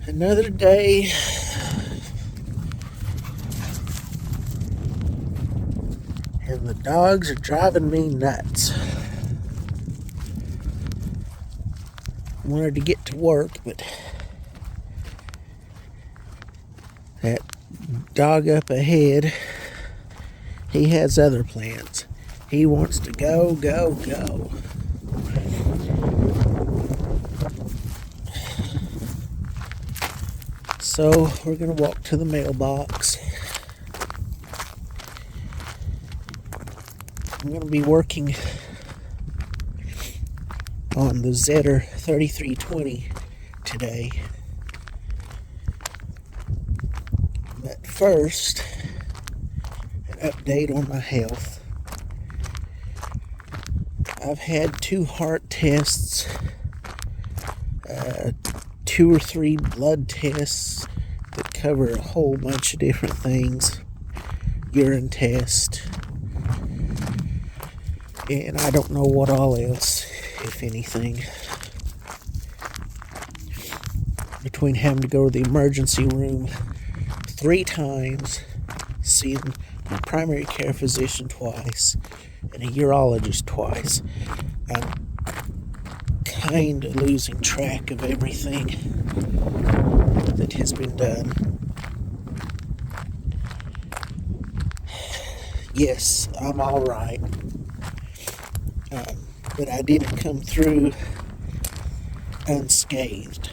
Another day. And the dogs are driving me nuts. I wanted to get to work, but that dog up ahead, he has other plans. He wants to go, go, go. So we're going to walk to the mailbox. I'm going to be working on the Zetor 3320 today. But first, an update on my health. I've had 2 heart tests, 2 or 3 blood tests that cover a whole bunch of different things, urine test, and I don't know what all else, if anything. Between having to go to the emergency room 3 times, seeing my primary care physician twice, and a urologist twice, I'm kind of losing track of everything that has been done. Yes, I'm all right. But I didn't come through unscathed.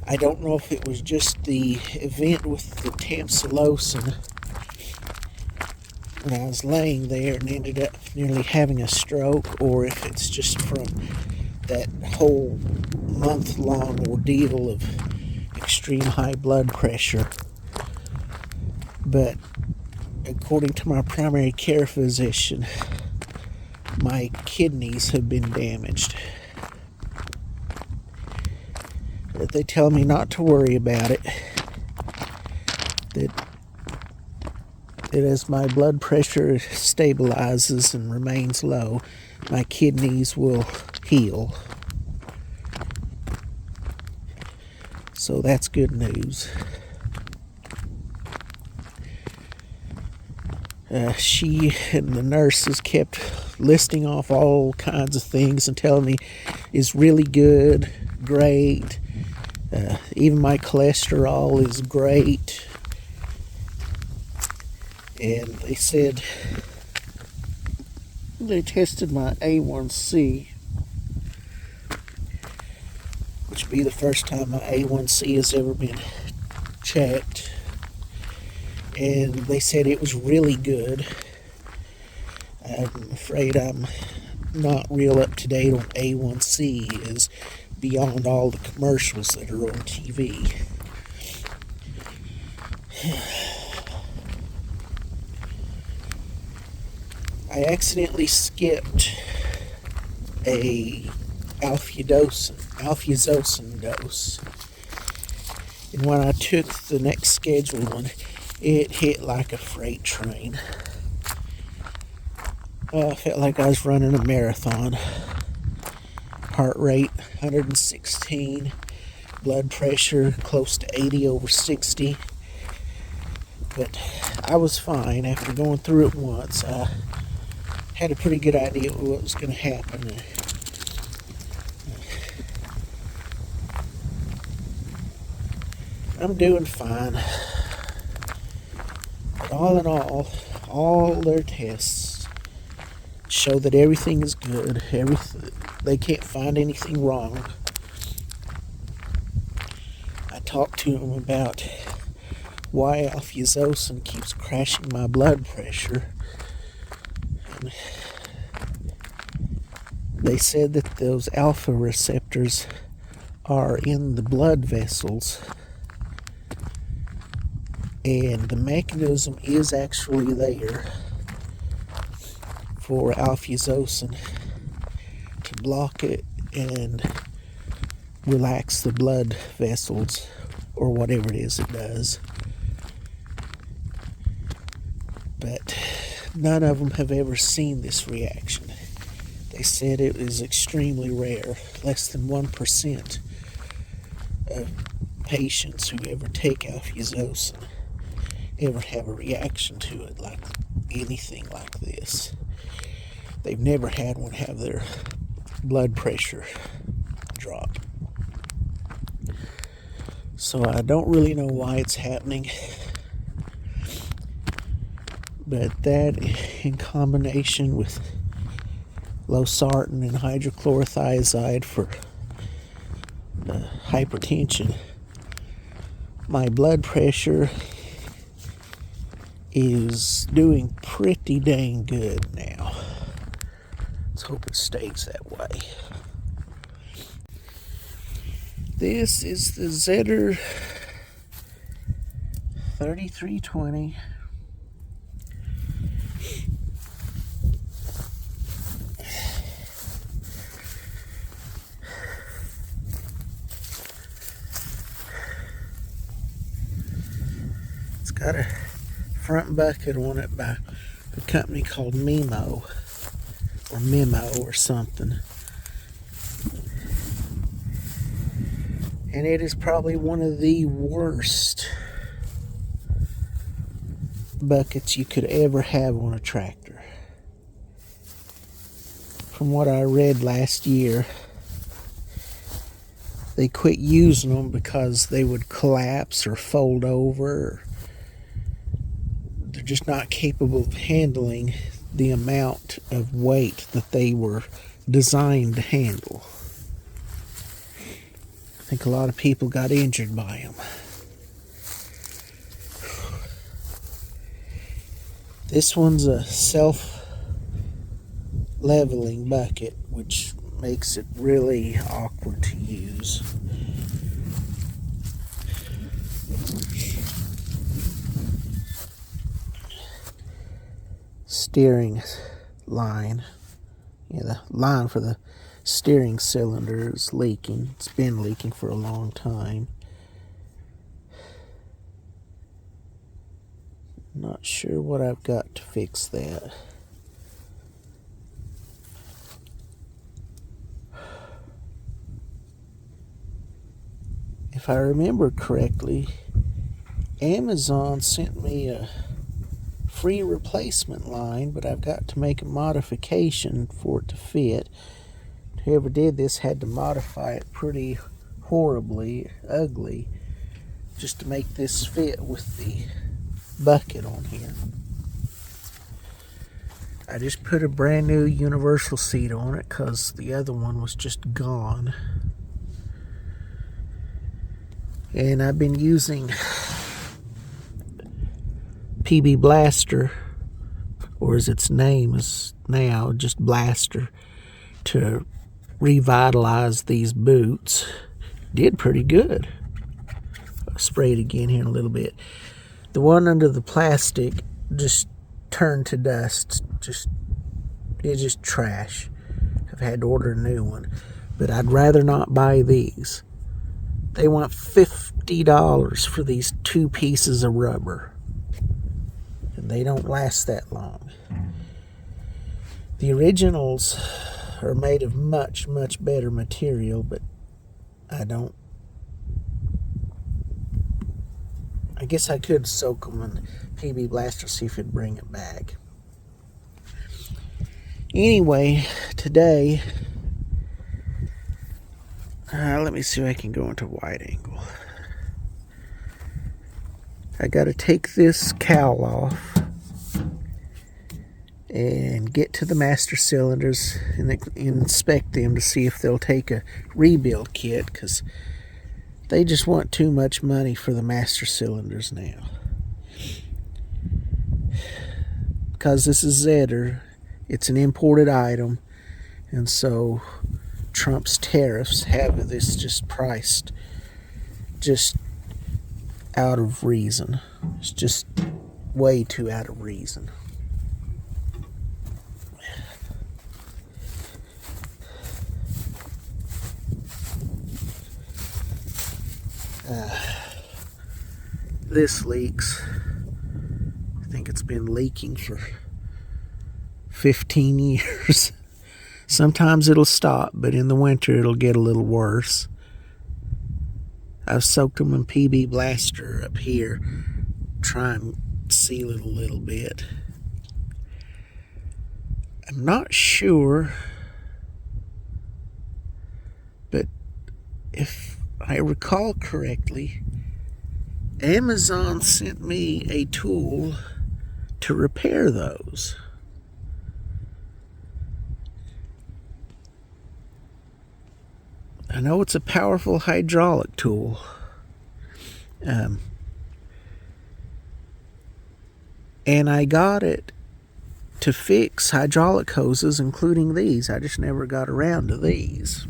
I don't know if it was just the event with the tamsulosin when I was laying there and ended up nearly having a stroke, or if it's just from that whole month-long ordeal of extreme high blood pressure. But according to my primary care physician, my kidneys have been damaged. But they tell me not to worry about it. That as my blood pressure stabilizes and remains low, my kidneys will heal. So that's good news. She and the nurses kept listing off all kinds of things and telling me it's really good, great. Even my cholesterol is great. And they said they tested my A1C, which would be the first time my A1C has ever been checked. And they said it was really good. I'm afraid I'm not real up to date on A1C, is beyond all the commercials that are on TV. I accidentally skipped a alfuzosin dose, and when I took the next scheduled one, it hit like a freight train. I felt like I was running a marathon. Heart rate 116, blood pressure close to 80/60. But I was fine after going through it once. I had a pretty good idea of what was going to happen. I'm doing fine. But all in all their tests show that everything is good. They can't find anything wrong. I talked to them about why alfuzosin keeps crashing my blood pressure. And they said that those alpha receptors are in the blood vessels, and the mechanism is actually there for alfuzosin to block it and relax the blood vessels, or whatever it is it does. But none of them have ever seen this reaction. They They said it is extremely rare. Less than 1% of patients who ever take alfuzosin ever have a reaction to it like anything like this. They've never had one have their blood pressure drop. So I don't really know why it's happening. But that, in combination with losartan and hydrochlorothiazide for hypertension, my blood pressure is doing pretty dang good now. Let's hope it stays that way. This is the Zetor 3320. It's got a front bucket on it by a company called Memo or something. And it is probably one of the worst buckets you could ever have on a tractor. From what I read last year, they quit using them because they would collapse or fold over. They're just not capable of handling the amount of weight that they were designed to handle. I think a lot of people got injured by them. This one's a self-leveling bucket, which makes it really awkward to use. Steering line. Yeah, the line for the steering cylinder is leaking. It's been leaking for a long time. Not sure what I've got to fix that. If I remember correctly, Amazon sent me a free replacement line, but I've got to make a modification for it to fit. Whoever did this had to modify it pretty horribly, ugly, just to make this fit with the bucket on here. I just put a brand new universal seat on it because the other one was just gone. And I've been using PB Blaster, or as its name is now, just Blaster, to revitalize these boots. Did pretty good. I'll spray it again here in a little bit. The one under the plastic just turned to dust. It's just trash. I've had to order a new one. But I'd rather not buy these. They want $50 for these 2 pieces of rubber. And they don't last that long. The originals are made of much, much better material, but I guess I could soak them in PB Blaster, see if it'd bring it back. Anyway, today, let me see if I can go into wide angle. I got to take this cowl off and get to the master cylinders and inspect them to see if they'll take a rebuild kit, because they just want too much money for the master cylinders now. Because this is Zetor, it's an imported item, and so Trump's tariffs have this just priced just out of reason. It's just way too out of reason. This leaks. I think it's been leaking for 15 years. Sometimes it'll stop, but in the winter it'll get a little worse. I've soaked them in PB Blaster up here, try and seal it a little bit. I'm not sure, but if I recall correctly, Amazon sent me a tool to repair those. I know it's a powerful hydraulic tool. And I got it to fix hydraulic hoses, including these. I just never got around to these.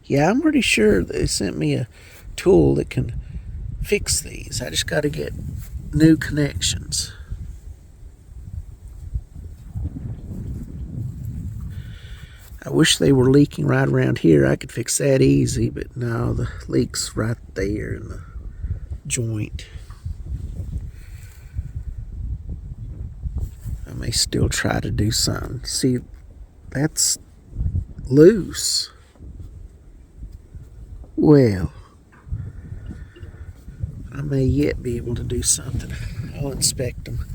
Yeah, I'm pretty sure they sent me a tool that can fix these. I just got to get new connections. I wish they were leaking right around here. I could fix that easy, but no, the leak's right there in the joint. I may still try to do something. See, that's loose. Well, I may yet be able to do something. I'll inspect them.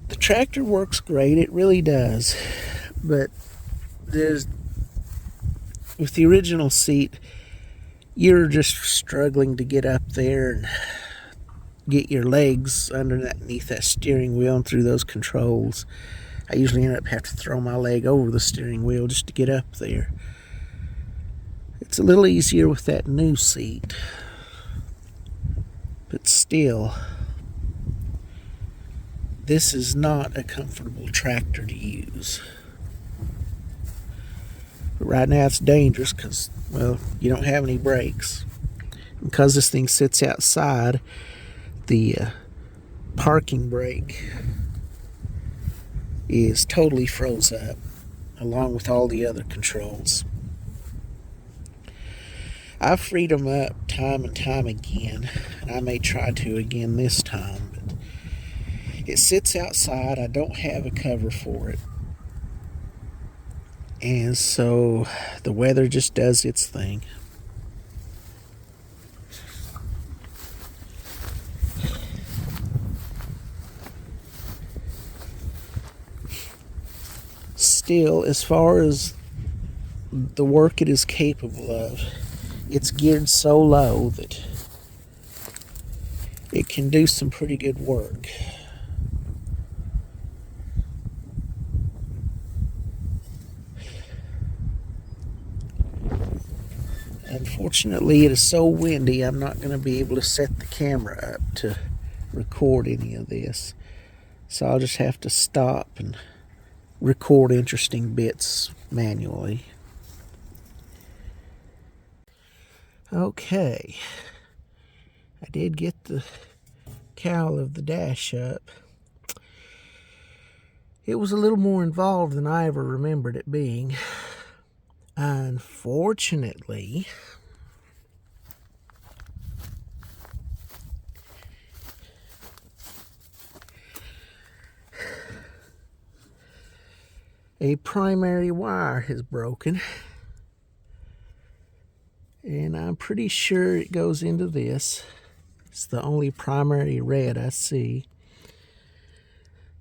The tractor works great, it really does. But with the original seat, you're just struggling to get up there and get your legs underneath that steering wheel and through those controls. I usually end up having to throw my leg over the steering wheel just to get up there. It's a little easier with that new seat, but still, this is not a comfortable tractor to use. But right now it's dangerous because, well, you don't have any brakes. Because this thing sits outside, the parking brake is totally froze up, along with all the other controls. I've freed them up time and time again, and I may try to again this time, but it sits outside. I don't have a cover for it, and so the weather just does its thing. Still, as far as the work it is capable of, it's geared so low that it can do some pretty good work. Unfortunately, it is so windy, I'm not going to be able to set the camera up to record any of this. So I'll just have to stop and record interesting bits manually. Okay, I did get the cowl of the dash up. It was a little more involved than I ever remembered it being. Unfortunately, a primary wire is broken. And I'm pretty sure it goes into this. It's the only primary red I see.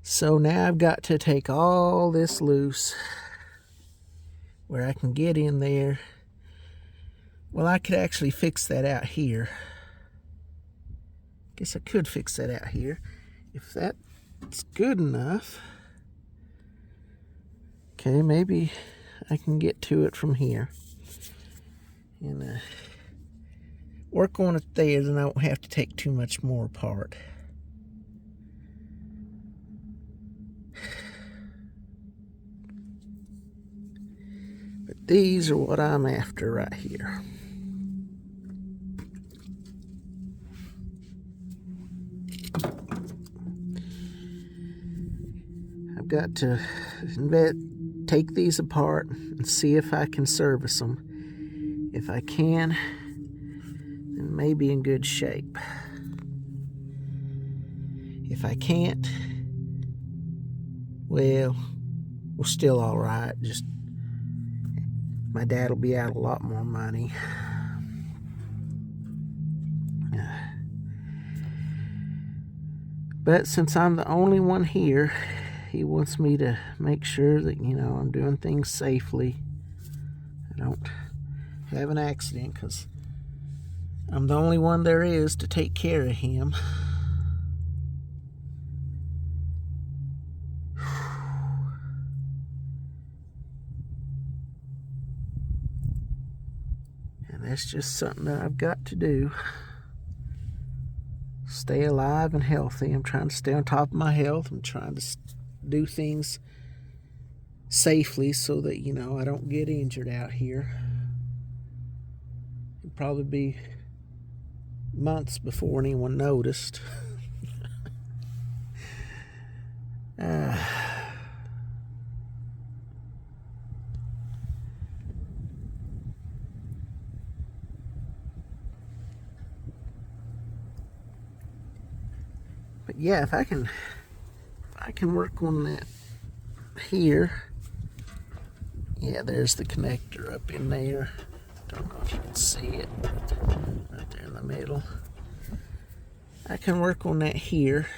So now I've got to take all this loose where I can get in there. Well, I could actually fix that out here. Guess I could fix that out here if that's good enough. Okay, maybe I can get to it from here. And work on it there, then I won't have to take too much more apart. But these are what I'm after right here. I've got to take these apart and see if I can service them. If I can, then maybe in good shape. If I can't, well, we're still all right. Just my dad will be out a lot more money. But since I'm the only one here, he wants me to make sure that, I'm doing things safely. I don't have an accident because I'm the only one there is to take care of him. And that's just something that I've got to do. Stay alive and healthy. I'm trying to stay on top of my health. I'm trying to do things safely so that, I don't get injured out here. It'd probably be months before anyone noticed. But yeah, if I can work on that here. Yeah, there's the connector up in there. Don't know if you can see it, right there in the middle. I can work on that here.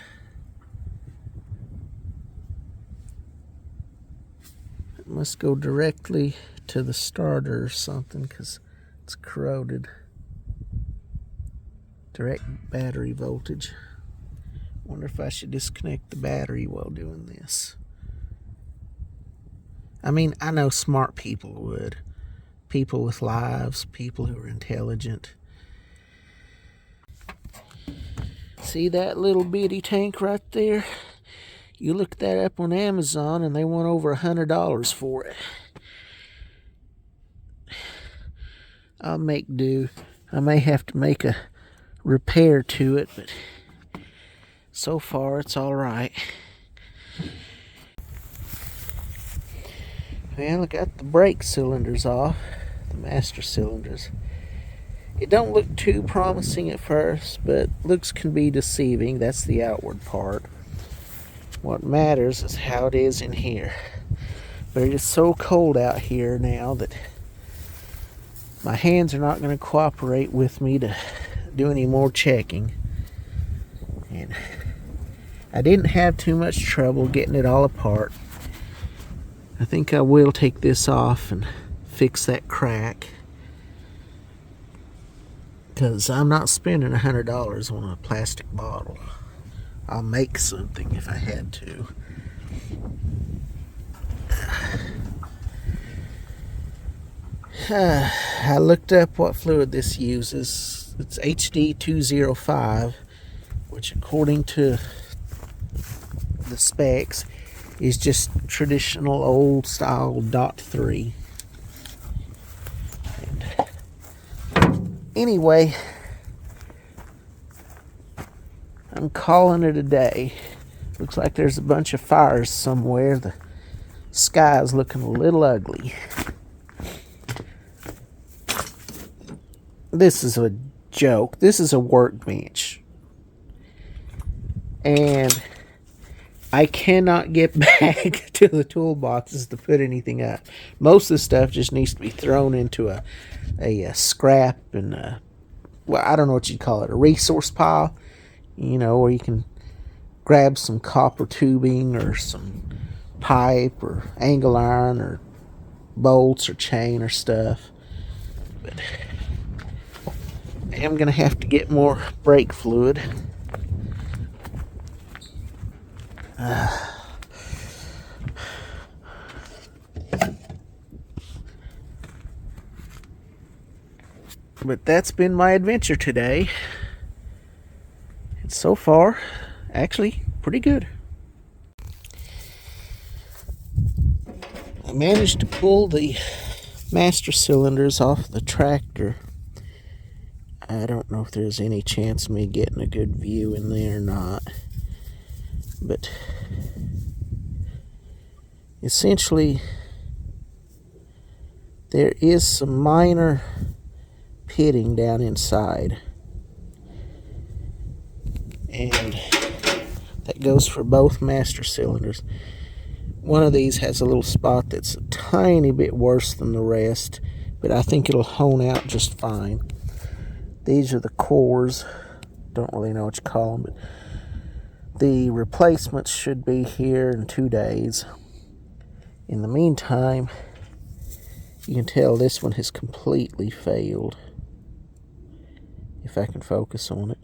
It must go directly to the starter or something because it's corroded. Direct battery voltage. Wonder if I should disconnect the battery while doing this. I mean, I know smart people would. People with lives, people who are intelligent. See that little bitty tank right there? You look that up on Amazon and they want over $100 for it. I'll make do. I may have to make a repair to it, but so far it's all right. Well, I got the brake cylinders off, the master cylinders. It don't look too promising at first, but looks can be deceiving. That's the outward part. What matters is how it is in here. But it is so cold out here now that my hands are not going to cooperate with me to do any more checking. And I didn't have too much trouble getting it all apart. I think I will take this off and fix that crack, because I'm not spending $100 on a plastic bottle. I'll make something if I had to. I looked up what fluid this uses. It's HD205, which according to the specs is just traditional old style .3. And anyway, I'm calling it a day. Looks like there's a bunch of fires somewhere. The sky is looking a little ugly. This is a joke. This is a workbench. And I cannot get back to the toolboxes to put anything up. Most of the stuff just needs to be thrown into a scrap and well, I don't know what you'd call it, a resource pile, where you can grab some copper tubing or some pipe or angle iron or bolts or chain or stuff. But I am going to have to get more brake fluid. But that's been my adventure today. And so far, actually, pretty good. I managed to pull the master cylinders off the tractor. I don't know if there's any chance of me getting a good view in there or not. But essentially, there is some minor pitting down inside. And That goes for both master cylinders. One of these has a little spot that's a tiny bit worse than the rest, but I think it'll hone out just fine. These are the cores. Don't really know what you call them, but the replacements should be here in 2 days. In the meantime, you can tell this one has completely failed. If I can focus on it.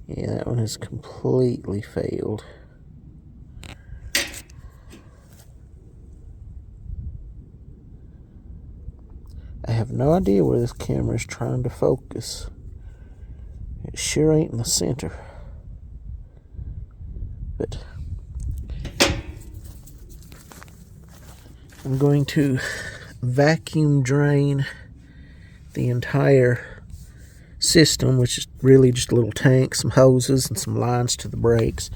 Yeah, that one has completely failed. I have no idea where this camera is trying to focus. It sure ain't in the center. But I'm going to vacuum drain the entire system, which is really just a little tank, some hoses, and some lines to the brakes.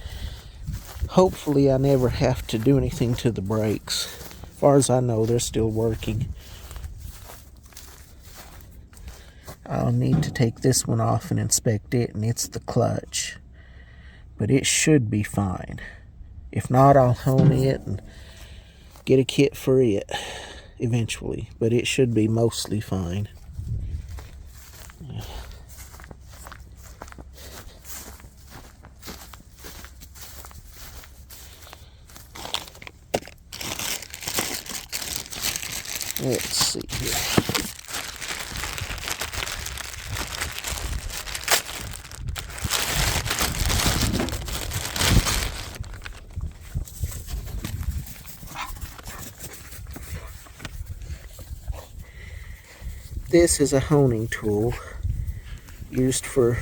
Hopefully I never have to do anything to the brakes. As far as I know, they're still working. I'll need to take this one off and inspect it, and it's the clutch. But it should be fine. If not, I'll hone it and get a kit for it eventually. But it should be mostly fine. Let's see here. This is a honing tool used for,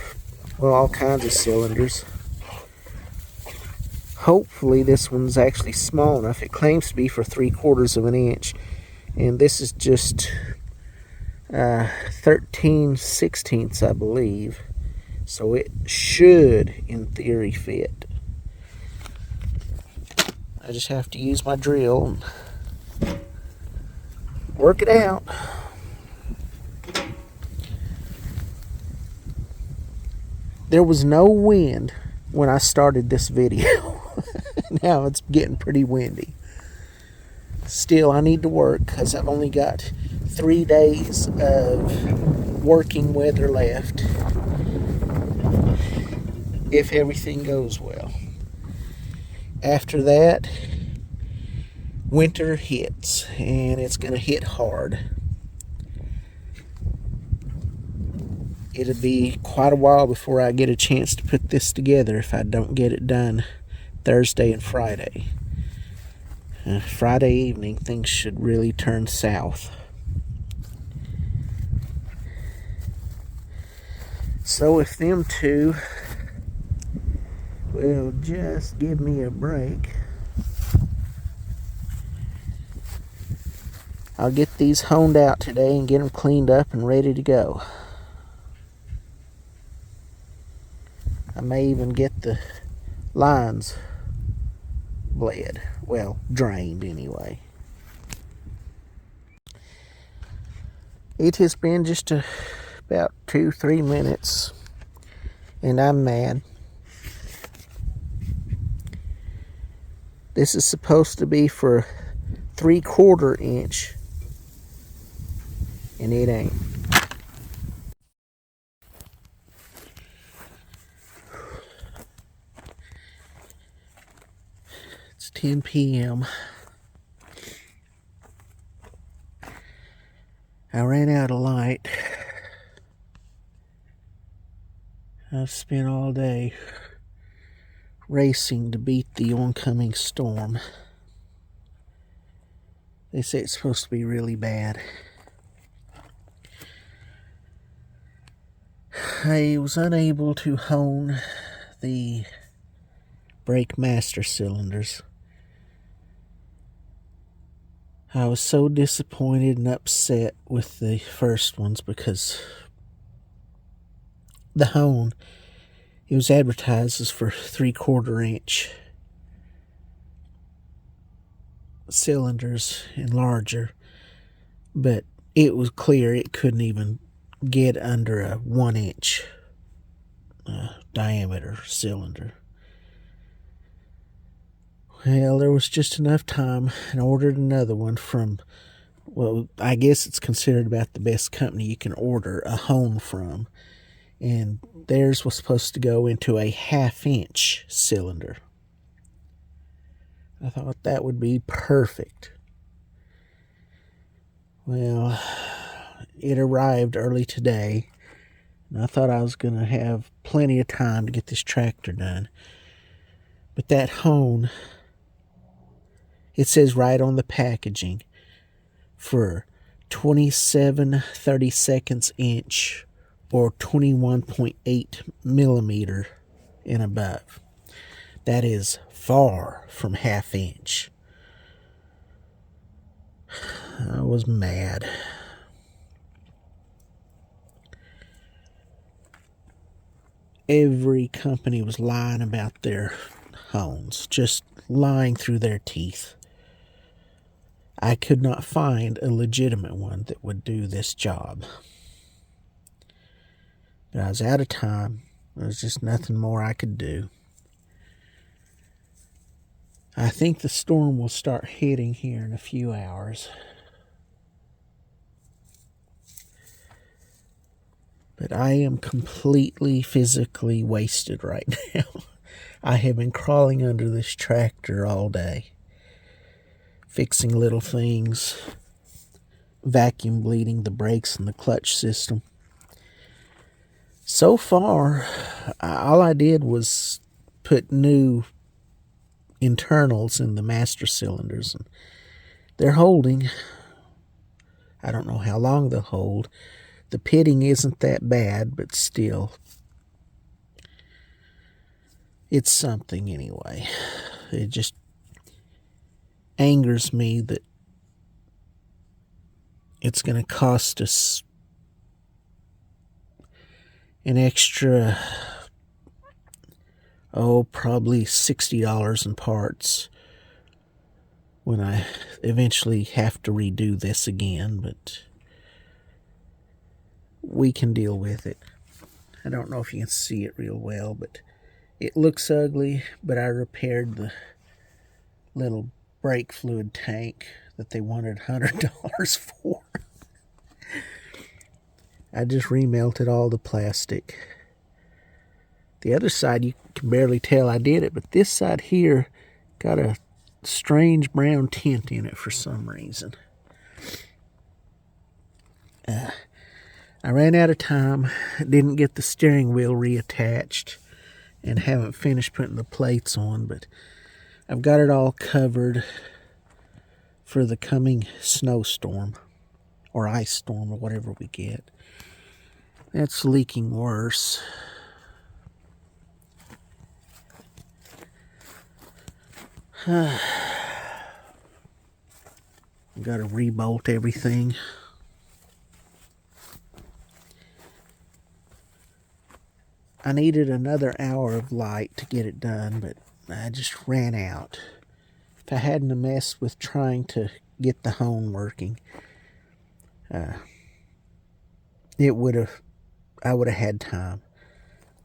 well, all kinds of cylinders. Hopefully this one's actually small enough. It claims to be for 3/4 of an inch, and this is just 13/16, I believe. So it should, in theory, fit. I just have to use my drill and work it out. There was no wind when I started this video. Now it's getting pretty windy. Still, I need to work because I've only got 3 days of working weather left, if everything goes well. After that, winter hits, and it's going to hit hard. It'll be quite a while before I get a chance to put this together if I don't get it done Thursday and Friday. Friday evening, things should really turn south. So if them two will just give me a break, I'll get these honed out today and get them cleaned up and ready to go. I may even get the lines bled. Well, drained anyway. It has been just about 2-3 minutes, and I'm mad. This is supposed to be for 3/4 inch, and it ain't. It's 10 p.m. I ran out of light. I've spent all day racing to beat the oncoming storm. They say it's supposed to be really bad. I was unable to hone the brake master cylinders. I was so disappointed and upset with the first ones because the hone, it was advertised as for 3/4 inch cylinders and larger, but it was clear it couldn't even get under a 1 inch diameter cylinder. Well, there was just enough time, and I ordered another one from, well, I guess it's considered about the best company you can order a hone from. And theirs was supposed to go into a 1/2-inch cylinder. I thought that would be perfect. Well, it arrived early today, and I thought I was going to have plenty of time to get this tractor done. But that hone, it says right on the packaging, for 27/32 inch or 21.8 millimeter and above. That is far from 1/2 inch. I was mad. Every company was lying about their hones, just lying through their teeth. I could not find a legitimate one that would do this job. But I was out of time. There was just nothing more I could do. I think the storm will start hitting here in a few hours. But I am completely physically wasted right now. I have been crawling under this tractor all day, fixing little things, vacuum bleeding the brakes and the clutch system. So far, all I did was put new internals in the master cylinders, and they're holding. I don't know how long they'll hold. The pitting isn't that bad, but still, it's something anyway. It just angers me that it's going to cost us an extra, probably $60 in parts when I eventually have to redo this again, but we can deal with it. I don't know if you can see it real well, but it looks ugly, but I repaired the little brake fluid tank that they wanted $100 for. I just remelted all the plastic. The other side, you can barely tell I did it, but this side here got a strange brown tint in it for some reason. I ran out of time, didn't get the steering wheel reattached, and haven't finished putting the plates on, but I've got it all covered for the coming snowstorm, or ice storm, or whatever we get. That's leaking worse. I've got to rebolt everything. I needed another hour of light to get it done, but I just ran out. If I hadn't messed with trying to get the hone working, I would have had time.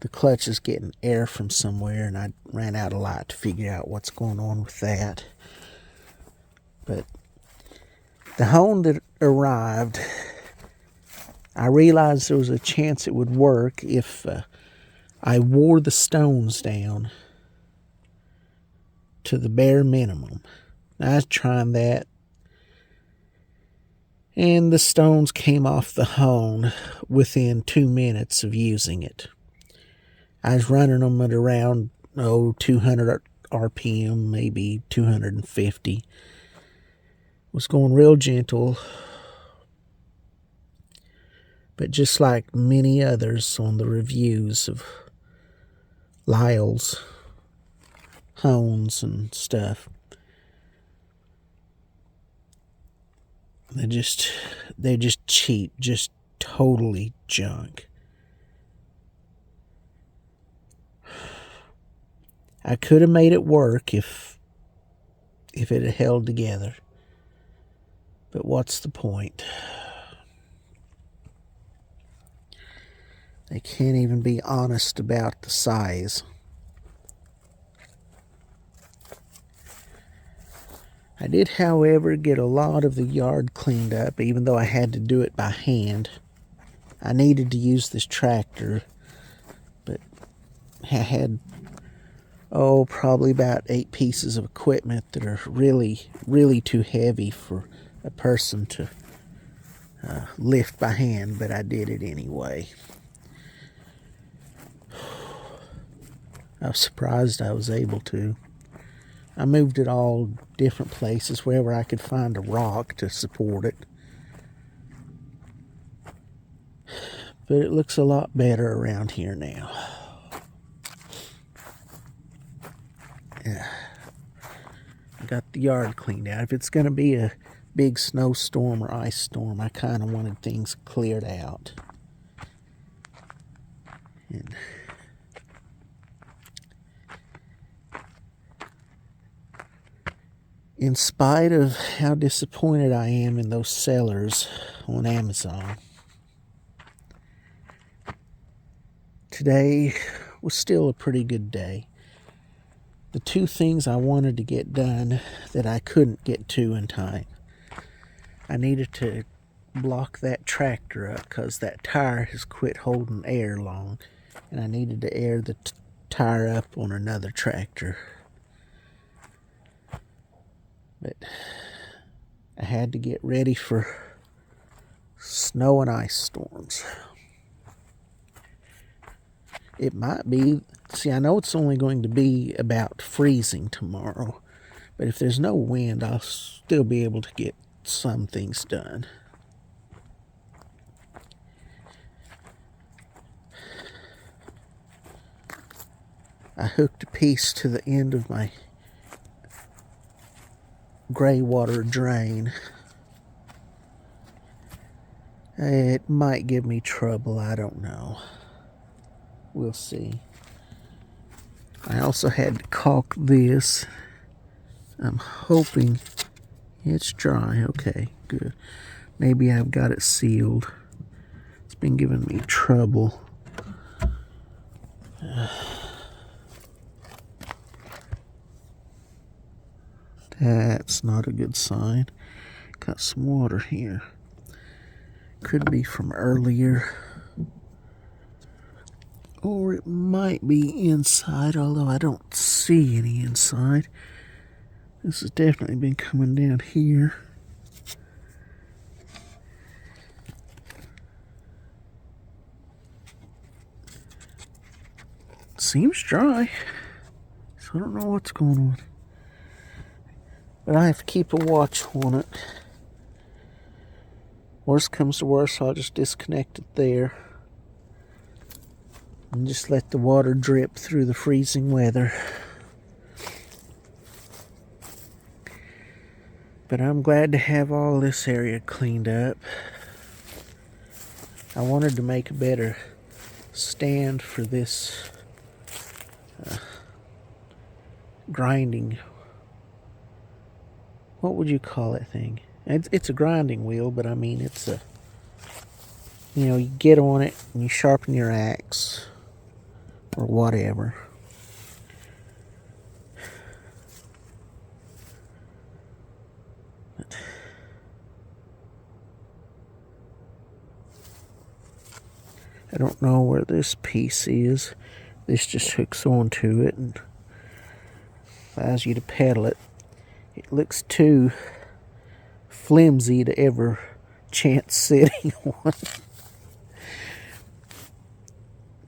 The clutch is getting air from somewhere, and I ran out of light to figure out what's going on with that. But the hone that arrived, I realized there was a chance it would work if I wore the stones down to the bare minimum. I was trying that, and the stones came off the hone within 2 minutes of using it. I was running them at around 200 RPM, maybe 250. Was going real gentle, but just like many others on the reviews of Lyle's hones and stuff, they're just cheap, just totally junk. I could have made it work if it had held together, but what's the point? They can't even be honest about the size. I did, however, get a lot of the yard cleaned up, even though I had to do it by hand. I needed to use this tractor, but I had, probably about 8 pieces of equipment that are really, really too heavy for a person to lift by hand, but I did it anyway. I was surprised I was able to. I moved it all different places, wherever I could find a rock to support it. But it looks a lot better around here now. Yeah. I got the yard cleaned out. If it's going to be a big snowstorm or ice storm, I kind of wanted things cleared out. And in spite of how disappointed I am in those sellers on Amazon, today was still a pretty good day. The 2 things I wanted to get done that I couldn't get to in time. I needed to block that tractor up because that tire has quit holding air long, and I needed to air the tire up on another tractor. But I had to get ready for snow and ice storms. It might be, I know it's only going to be about freezing tomorrow, but if there's no wind, I'll still be able to get some things done. I hooked a piece to the end of my gray water drain. It might give me trouble, I don't know. We'll see. I also had to caulk this. I'm hoping it's dry. Okay, good. Maybe I've got it sealed. It's been giving me trouble. That's not a good sign. Got some water here. Could be from earlier. Or it might be inside, although I don't see any inside. This has definitely been coming down here. Seems dry, so I don't know what's going on. But I have to keep a watch on it. Worst comes to worst, I'll just disconnect it there. And just let the water drip through the freezing weather. But I'm glad to have all this area cleaned up. I wanted to make a better stand for this grinding. What would you call that thing? It's a grinding wheel, but I mean it's a, you get on it and you sharpen your axe or whatever. But I don't know where this piece is. This just hooks onto it and allows you to pedal it. It looks too flimsy to ever chance sitting on.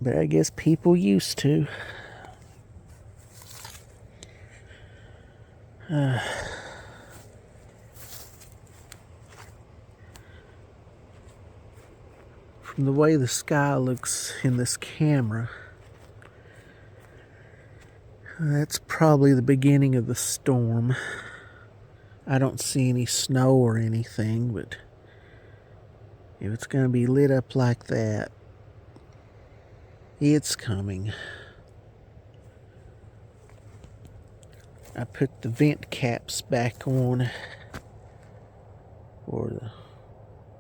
But I guess people used to. From the way the sky looks in this camera, that's probably the beginning of the storm. I don't see any snow or anything, but if it's going to be lit up like that, it's coming. I put the vent caps back on, or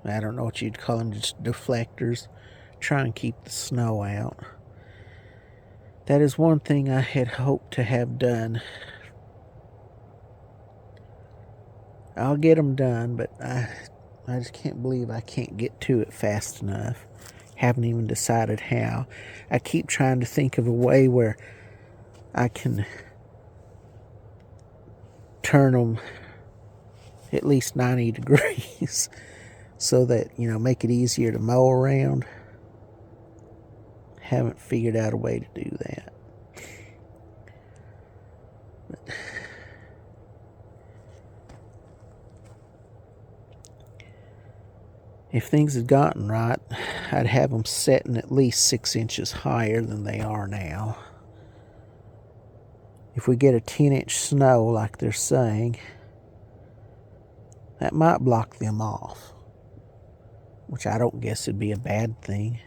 I don't know what you'd call them, just deflectors, try and keep the snow out. That is one thing I had hoped to have done. I'll get them done, but I just can't believe I can't get to it fast enough. Haven't even decided how. I keep trying to think of a way where I can turn them at least 90 degrees so that, make it easier to mow around. Haven't figured out a way to do that. But if things had gotten right, I'd have them setting at least 6 inches higher than they are now. If we get a 10-inch snow like they're saying, that might block them off, which I don't guess would be a bad thing.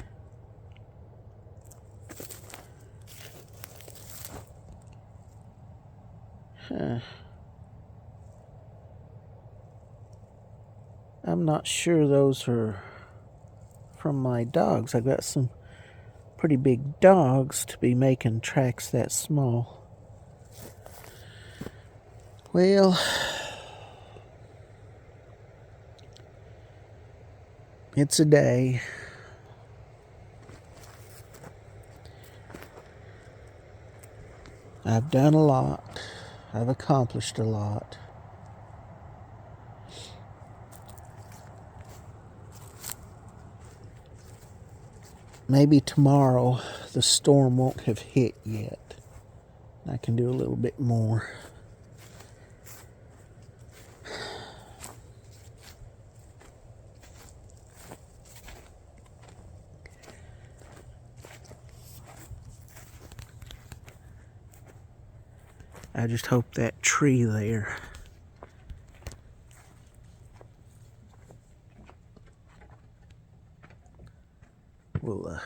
I'm not sure those are from my dogs. I've got some pretty big dogs to be making tracks that small. Well, it's a day. I've done a lot. I've accomplished a lot. Maybe tomorrow the storm won't have hit yet. I can do a little bit more. I just hope that tree there will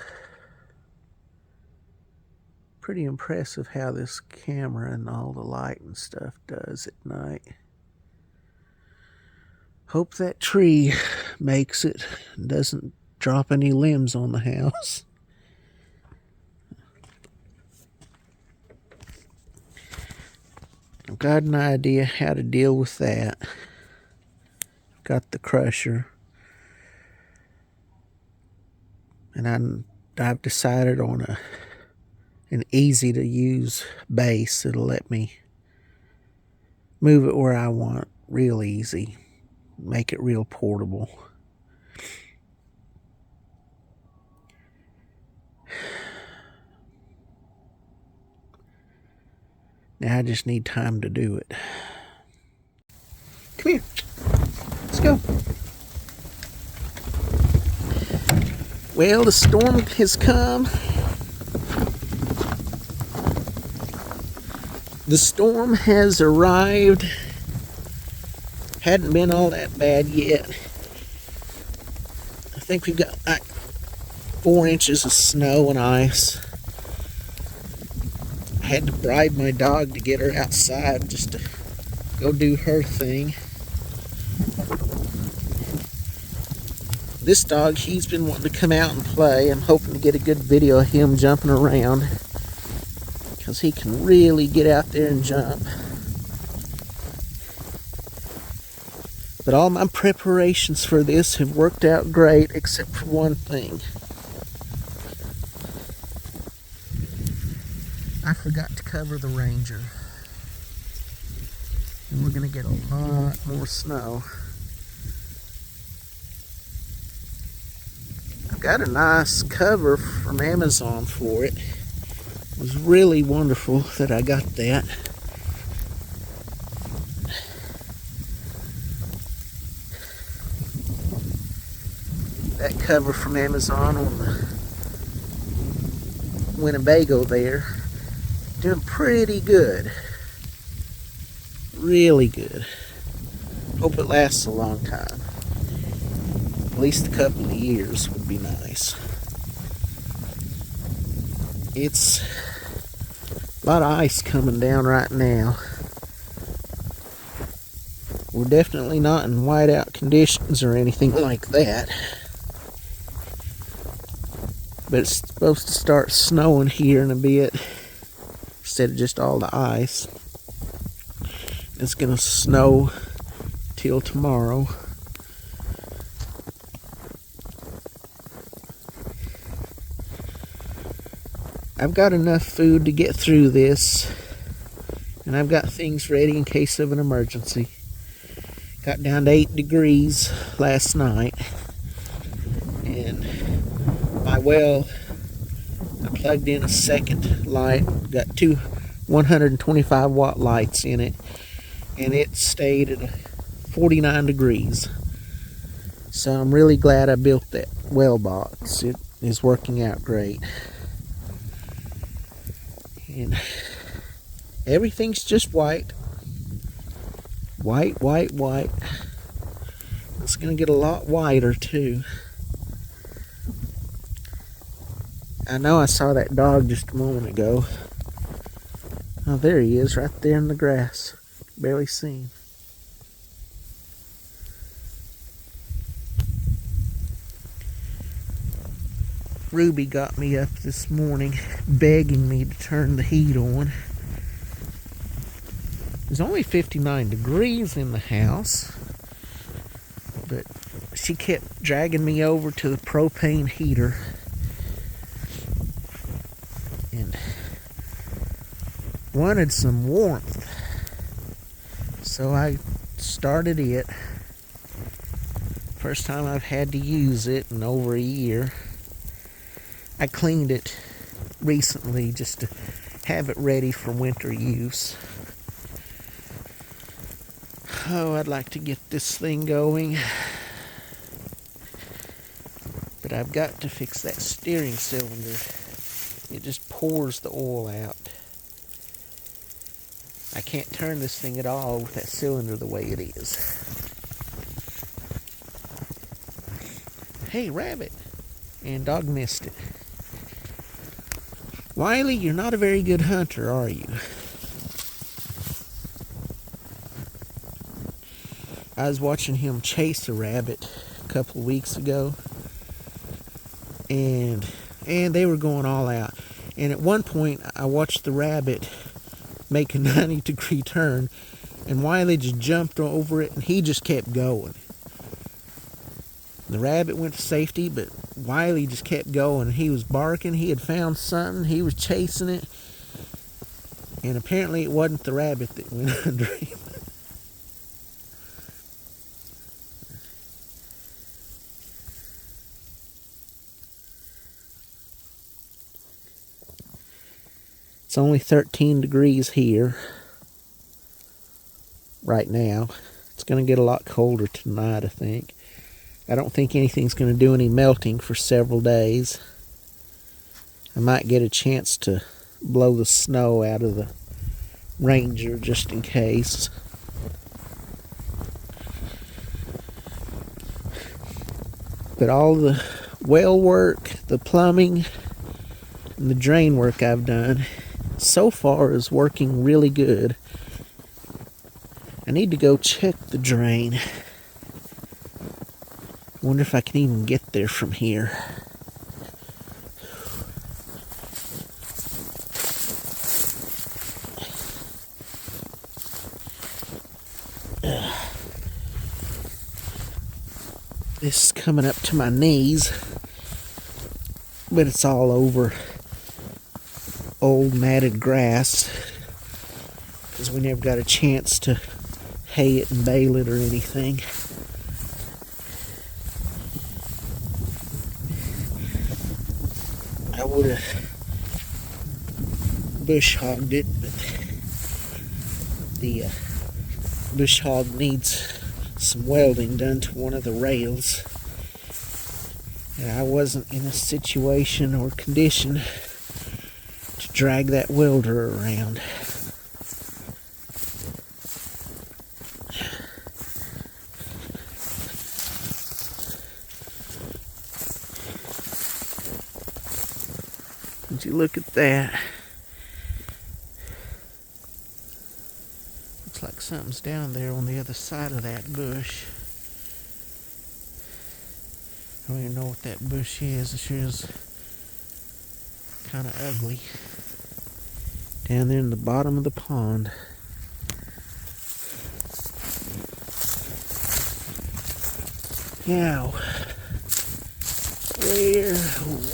pretty impressive how this camera and all the light and stuff does at night. Hope that tree makes it and doesn't drop any limbs on the house. I've got an idea how to deal with that. Got the crusher. And I've decided on an easy to use base that'll let me move it where I want real easy. Make it real portable. Now I just need time to do it. Come here. Let's go. Well, the storm has come. The storm has arrived. Hadn't been all that bad yet. I think we've got like 4 inches of snow and ice. I had to bribe my dog to get her outside just to go do her thing. This dog, he's been wanting to come out and play. I'm hoping to get a good video of him jumping around, because he can really get out there and jump. But all my preparations for this have worked out great, except for one thing. I forgot to cover the Ranger. And we're going to get a lot more snow. I've got a nice cover from Amazon for it. It was really wonderful that I got that. That cover from Amazon on the Winnebago there. Doing pretty good. Really good. Hope it lasts a long time. At least a couple of years would be nice. It's a lot of ice coming down right now. We're definitely not in whiteout conditions or anything like that. But it's supposed to start snowing here in a bit instead of just all the ice. It's going to snow till tomorrow. I've got enough food to get through this, and I've got things ready in case of an emergency. Got down to 8 degrees last night, and my well, I plugged in a second light, got two 125 watt lights in it, and it stayed at 49 degrees. So I'm really glad I built that well box. It is working out great. And everything's just white. White, white, white. It's going to get a lot whiter too. I know I saw that dog just a moment ago. Oh, there he is, right there in the grass. Barely seen. Ruby got me up this morning begging me to turn the heat on. There's only 59 degrees in the house, but she kept dragging me over to the propane heater and wanted some warmth. So I started it. First time I've had to use it in over a year. I cleaned it recently just to have it ready for winter use. Oh, I'd like to get this thing going. But I've got to fix that steering cylinder. It just pours the oil out. I can't turn this thing at all with that cylinder the way it is. Hey, rabbit. And dog missed it. Wiley, you're not a very good hunter, are you? I was watching him chase a rabbit a couple of weeks ago, and they were going all out. And at one point, I watched the rabbit make a 90-degree turn, and Wiley just jumped over it, and he just kept going. The rabbit went to safety, but Wiley just kept going. He was barking. He had found something. He was chasing it. And apparently it wasn't the rabbit that went under him. It's only 13 degrees here right now. It's going to get a lot colder tonight, I think. I don't think anything's going to do any melting for several days. I might get a chance to blow the snow out of the Ranger just in case. But all the well work, the plumbing, and the drain work I've done so far is working really good. I need to go check the drain. Wonder if I can even get there from here. This is coming up to my knees, but it's all over old matted grass because we never got a chance to hay it and bale it or anything. I would have bush hogged it, but the bush hog needs some welding done to one of the rails, and I wasn't in a situation or condition to drag that welder around. Would you look at that? Looks like something's down there on the other side of that bush. I don't even know what that bush is. It sure is kind of ugly. Down there in the bottom of the pond. Now,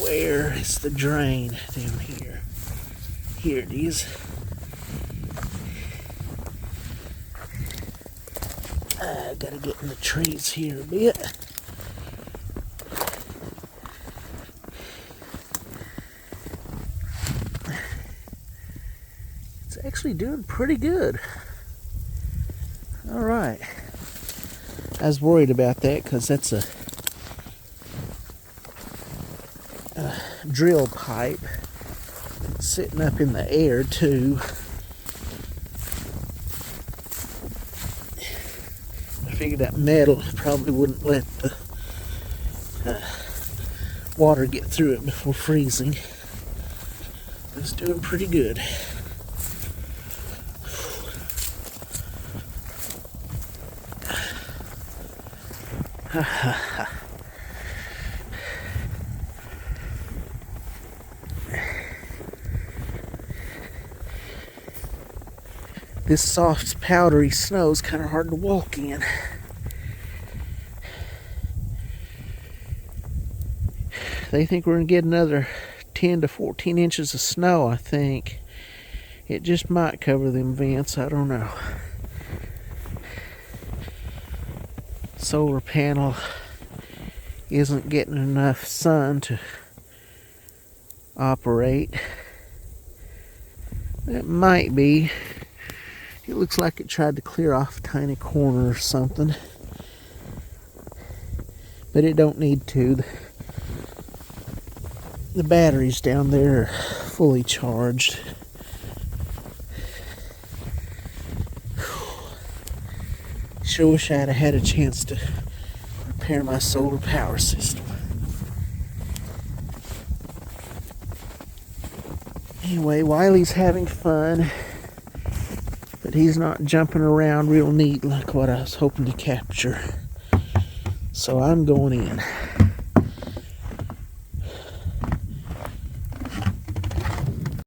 where is the drain down here? Here it is. I gotta get in the trees here a bit. It's actually doing pretty good. All right. I was worried about that because that's a drill pipe sitting up in the air too. I figured that metal probably wouldn't let the water get through it before freezing. It's doing pretty good. This soft, powdery snow is kind of hard to walk in. They think we're going to get another 10 to 14 inches of snow, I think. It just might cover them vents, I don't know. Solar panel isn't getting enough sun to operate. It might be. It looks like it tried to clear off a tiny corner or something. But it don't need to. The batteries down there are fully charged. Sure wish I'd have had a chance to repair my solar power system. Anyway, Wiley's having fun, but he's not jumping around real neat like what I was hoping to capture. So I'm going in.